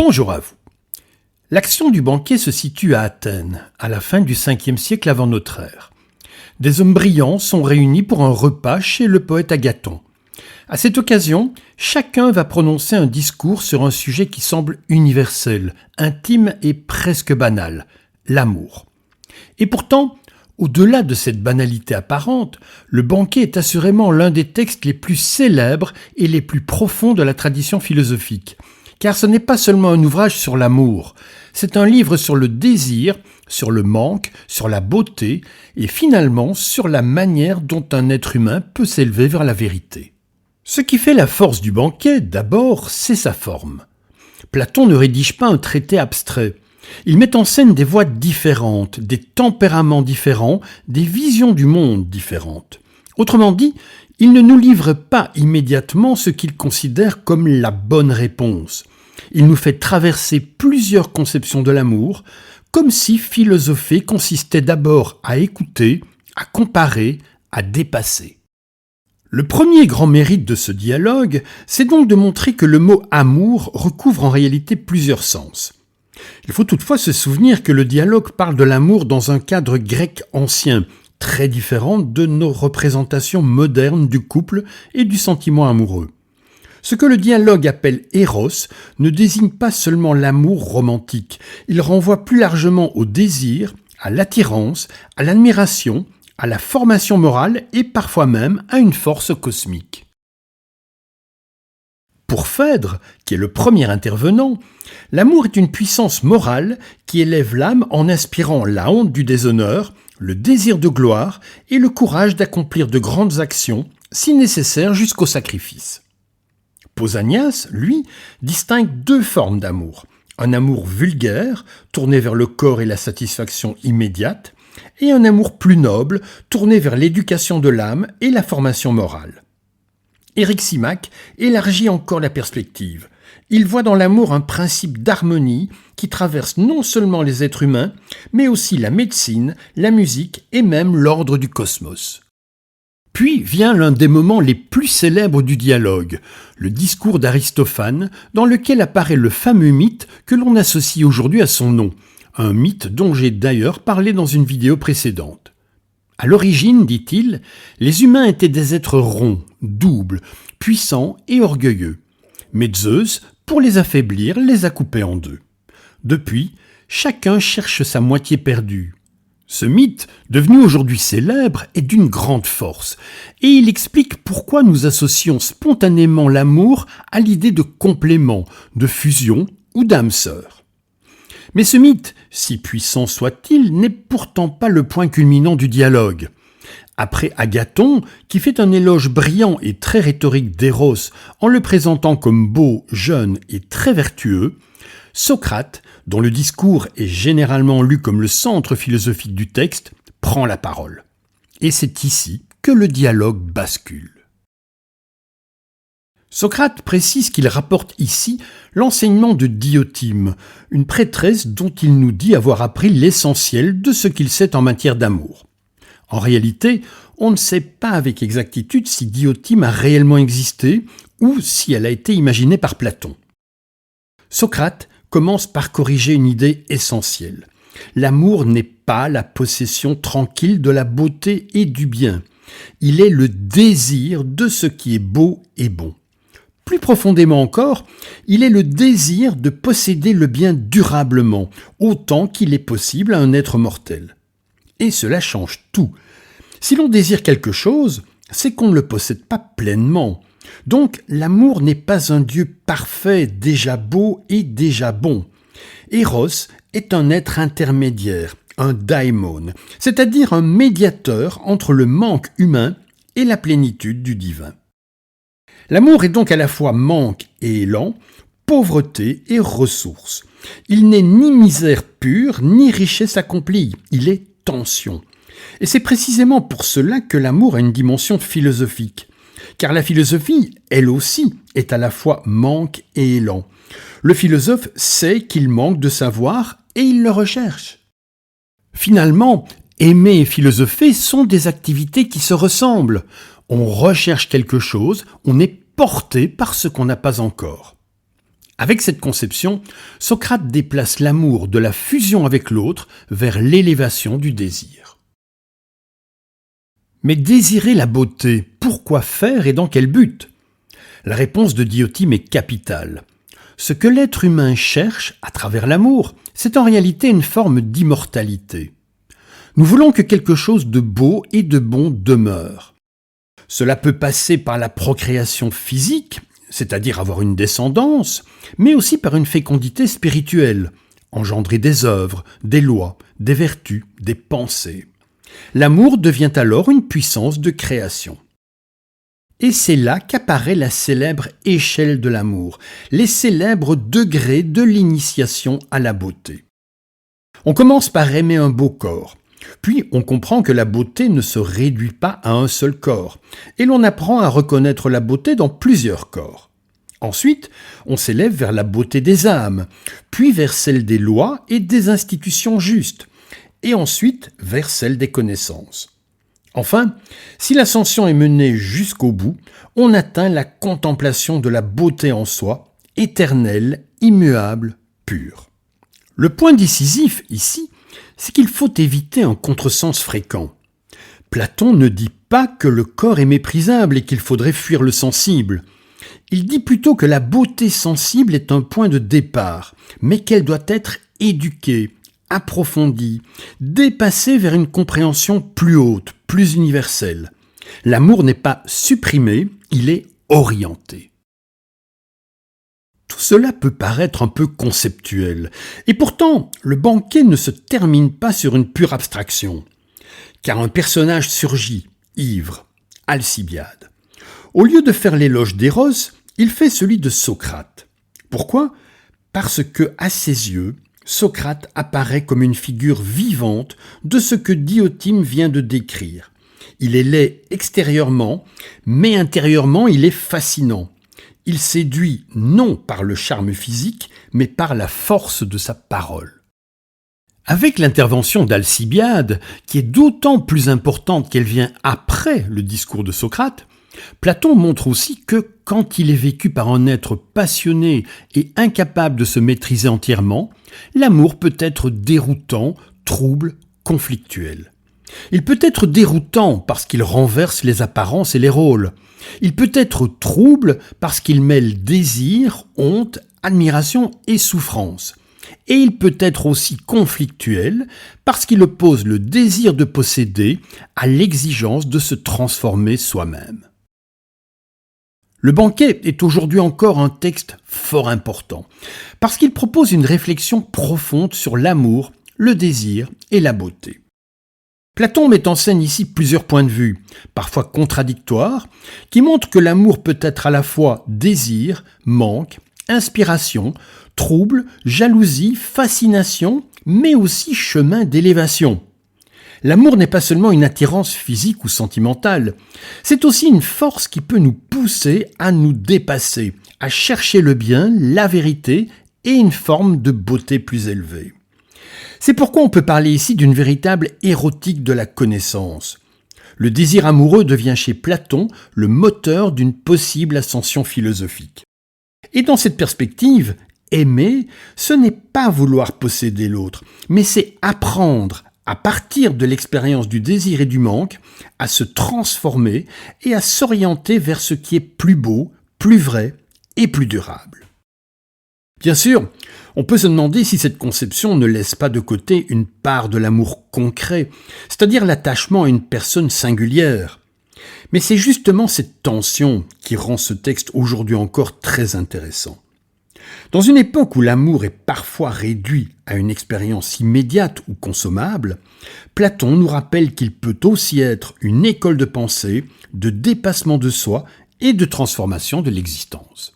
Bonjour à vous. L'action du banquet se situe à Athènes, à la fin du 5e siècle avant notre ère. Des hommes brillants sont réunis pour un repas chez le poète Agathon. À cette occasion, chacun va prononcer un discours sur un sujet qui semble universel, intime et presque banal, l'amour. Et pourtant, au-delà de cette banalité apparente, le banquet est assurément l'un des textes les plus célèbres et les plus profonds de la tradition philosophique. Car ce n'est pas seulement un ouvrage sur l'amour, c'est un livre sur le désir, sur le manque, sur la beauté et finalement sur la manière dont un être humain peut s'élever vers la vérité. Ce qui fait la force du banquet, d'abord, c'est sa forme. Platon ne rédige pas un traité abstrait. Il met en scène des voix différentes, des tempéraments différents, des visions du monde différentes. Autrement dit, il ne nous livre pas immédiatement ce qu'il considère comme la bonne réponse. Il nous fait traverser plusieurs conceptions de l'amour, comme si philosopher consistait d'abord à écouter, à comparer, à dépasser. Le premier grand mérite de ce dialogue, c'est donc de montrer que le mot « amour » recouvre en réalité plusieurs sens. Il faut toutefois se souvenir que le dialogue parle de l'amour dans un cadre grec ancien, très différent de nos représentations modernes du couple et du sentiment amoureux. Ce que le dialogue appelle Eros ne désigne pas seulement l'amour romantique, il renvoie plus largement au désir, à l'attirance, à l'admiration, à la formation morale et parfois même à une force cosmique. Pour Phèdre, qui est le premier intervenant, l'amour est une puissance morale qui élève l'âme en inspirant la honte du déshonneur, le désir de gloire et le courage d'accomplir de grandes actions, si nécessaire jusqu'au sacrifice. Pausanias, lui, distingue deux formes d'amour. Un amour vulgaire, tourné vers le corps et la satisfaction immédiate, et un amour plus noble, tourné vers l'éducation de l'âme et la formation morale. Éric Simac élargit encore la perspective. Il voit dans l'amour un principe d'harmonie qui traverse non seulement les êtres humains, mais aussi la médecine, la musique et même l'ordre du cosmos. Puis vient l'un des moments les plus célèbres du dialogue, le discours d'Aristophane, dans lequel apparaît le fameux mythe que l'on associe aujourd'hui à son nom, un mythe dont j'ai d'ailleurs parlé dans une vidéo précédente. À l'origine, dit-il, les humains étaient des êtres ronds, doubles, puissants et orgueilleux. Mais Zeus, pour les affaiblir, les a coupés en deux. Depuis, chacun cherche sa moitié perdue. Ce mythe, devenu aujourd'hui célèbre, est d'une grande force, et il explique pourquoi nous associons spontanément l'amour à l'idée de complément, de fusion ou d'âme sœur. Mais ce mythe, si puissant soit-il, n'est pourtant pas le point culminant du dialogue. Après Agathon, qui fait un éloge brillant et très rhétorique d'Eros en le présentant comme beau, jeune et très vertueux, Socrate, dont le discours est généralement lu comme le centre philosophique du texte, prend la parole. Et c'est ici que le dialogue bascule. Socrate précise qu'il rapporte ici l'enseignement de Diotima, une prêtresse dont il nous dit avoir appris l'essentiel de ce qu'il sait en matière d'amour. En réalité, on ne sait pas avec exactitude si Diotima a réellement existé ou si elle a été imaginée par Platon. Socrate commence par corriger une idée essentielle. L'amour n'est pas la possession tranquille de la beauté et du bien. Il est le désir de ce qui est beau et bon. Plus profondément encore, il est le désir de posséder le bien durablement, autant qu'il est possible à un être mortel. Et cela change tout. Si l'on désire quelque chose, c'est qu'on ne le possède pas pleinement. Donc l'amour n'est pas un Dieu parfait, déjà beau et déjà bon. Eros est un être intermédiaire, un daimon, c'est-à-dire un médiateur entre le manque humain et la plénitude du divin. L'amour est donc à la fois manque et élan, pauvreté et ressource. Il n'est ni misère pure, ni richesse accomplie, il est tension. Et c'est précisément pour cela que l'amour a une dimension philosophique. Car la philosophie, elle aussi, est à la fois manque et élan. Le philosophe sait qu'il manque de savoir et il le recherche. Finalement, aimer et philosopher sont des activités qui se ressemblent. On recherche quelque chose, on est porté par ce qu'on n'a pas encore. Avec cette conception, Socrate déplace l'amour de la fusion avec l'autre vers l'élévation du désir. Mais désirer la beauté, pourquoi faire et dans quel but ? La réponse de Diotima est capitale. Ce que l'être humain cherche à travers l'amour, c'est en réalité une forme d'immortalité. Nous voulons que quelque chose de beau et de bon demeure. Cela peut passer par la procréation physique, c'est-à-dire avoir une descendance, mais aussi par une fécondité spirituelle, engendrer des œuvres, des lois, des vertus, des pensées. L'amour devient alors une puissance de création. Et c'est là qu'apparaît la célèbre échelle de l'amour, les célèbres degrés de l'initiation à la beauté. On commence par aimer un beau corps, puis on comprend que la beauté ne se réduit pas à un seul corps, et l'on apprend à reconnaître la beauté dans plusieurs corps. Ensuite, on s'élève vers la beauté des âmes, puis vers celle des lois et des institutions justes, et ensuite vers celle des connaissances. Enfin, si l'ascension est menée jusqu'au bout, on atteint la contemplation de la beauté en soi, éternelle, immuable, pure. Le point décisif ici, c'est qu'il faut éviter un contresens fréquent. Platon ne dit pas que le corps est méprisable et qu'il faudrait fuir le sensible. Il dit plutôt que la beauté sensible est un point de départ, mais qu'elle doit être éduquée, approfondie, dépassée vers une compréhension plus haute, plus universelle. L'amour n'est pas supprimé, il est orienté. Tout cela peut paraître un peu conceptuel, et pourtant, le banquet ne se termine pas sur une pure abstraction, car un personnage surgit, ivre, Alcibiade. Au lieu de faire l'éloge d'Eros, il fait celui de Socrate. Pourquoi ? Parce que, à ses yeux, Socrate apparaît comme une figure vivante de ce que Diotima vient de décrire. Il est laid extérieurement, mais intérieurement il est fascinant. Il séduit non par le charme physique, mais par la force de sa parole. Avec l'intervention d'Alcibiade, qui est d'autant plus importante qu'elle vient après le discours de Socrate, Platon montre aussi que quand il est vécu par un être passionné et incapable de se maîtriser entièrement, l'amour peut être déroutant, trouble, conflictuel. Il peut être déroutant parce qu'il renverse les apparences et les rôles. Il peut être trouble parce qu'il mêle désir, honte, admiration et souffrance. Et il peut être aussi conflictuel parce qu'il oppose le désir de posséder à l'exigence de se transformer soi-même. Le banquet est aujourd'hui encore un texte fort important, parce qu'il propose une réflexion profonde sur l'amour, le désir et la beauté. Platon met en scène ici plusieurs points de vue, parfois contradictoires, qui montrent que l'amour peut être à la fois désir, manque, inspiration, trouble, jalousie, fascination, mais aussi chemin d'élévation. L'amour n'est pas seulement une attirance physique ou sentimentale, c'est aussi une force qui peut nous pousser à nous dépasser, à chercher le bien, la vérité et une forme de beauté plus élevée. C'est pourquoi on peut parler ici d'une véritable érotique de la connaissance. Le désir amoureux devient chez Platon le moteur d'une possible ascension philosophique. Et dans cette perspective, aimer, ce n'est pas vouloir posséder l'autre, mais c'est apprendre, à partir de l'expérience du désir et du manque, à se transformer et à s'orienter vers ce qui est plus beau, plus vrai et plus durable. Bien sûr, on peut se demander si cette conception ne laisse pas de côté une part de l'amour concret, c'est-à-dire l'attachement à une personne singulière. Mais c'est justement cette tension qui rend ce texte aujourd'hui encore très intéressant. Dans une époque où l'amour est parfois réduit à une expérience immédiate ou consommable, Platon nous rappelle qu'il peut aussi être une école de pensée, de dépassement de soi et de transformation de l'existence.